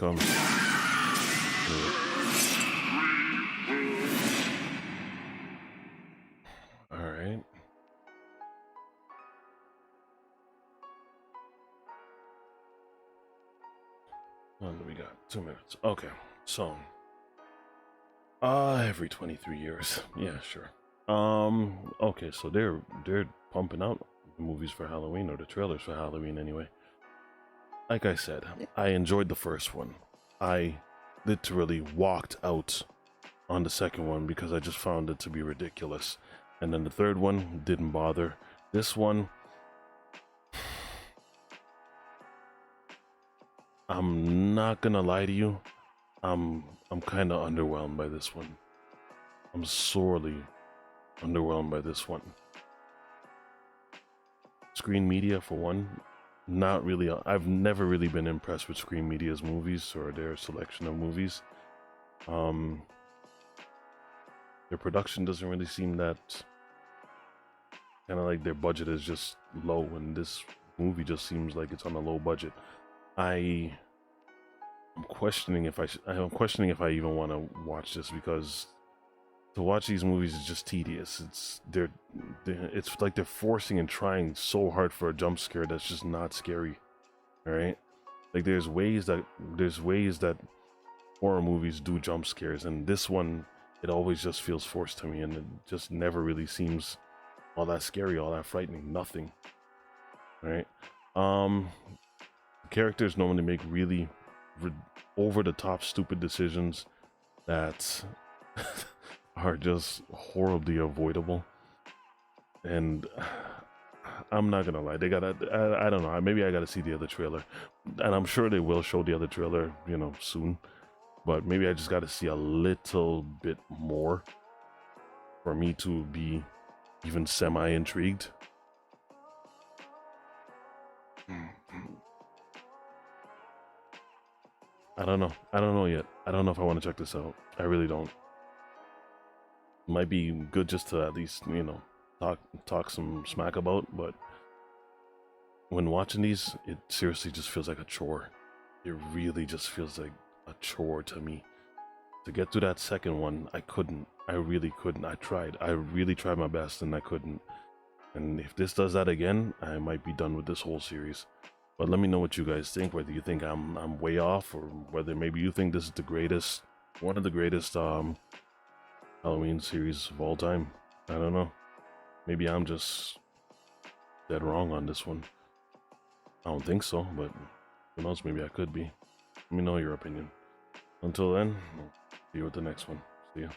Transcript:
comes. All right. We got 2 minutes. Okay, so every 23 years. Yeah, sure. Okay, so they're pumping out the movies for Halloween, or the trailers for Halloween anyway. Like I said, I enjoyed the first one. I literally walked out on the second one because I just found it to be ridiculous. And then the third one didn't bother. This one, I'm not gonna lie to you, I'm kind of underwhelmed by this one. I'm sorely underwhelmed by this one. Screen Media, for one, not really. I've never really been impressed with Screen Media's movies or their selection of movies. Their production doesn't really seem that, kind of like their budget is just low, and this movie just seems like it's on a low budget. I'm questioning if I'm questioning if I even want to watch this, because to watch these movies is just tedious. It's like they're forcing and trying so hard for a jump scare that's just not scary. All right, like there's ways that horror movies do jump scares, and this one, it always just feels forced to me, and it just never really seems all that scary, all that frightening. Nothing. All right. Characters normally make really over the top stupid decisions that are just horribly avoidable. And I'm not gonna lie, they gotta, I don't know, maybe I gotta see the other trailer, and I'm sure they will show the other trailer, soon, but maybe I just gotta see a little bit more for me to be even semi-intrigued. I don't know yet. I don't know if I want to check this out. I really don't. Might be good just to at least, talk some smack about, but when watching these, it seriously just feels like a chore. It really just feels like a chore to me. To get through that second one, I couldn't. I really couldn't. I tried. I really tried my best, and I couldn't. And if this does that again, I might be done with this whole series. But let me know what you guys think, whether you think I'm way off, or whether maybe you think this is the greatest, one of the greatest Halloween series of all time. I don't know. Maybe I'm just dead wrong on this one. I don't think so, but who knows, maybe I could be. Let me know your opinion. Until then, I'll see you with the next one. See ya.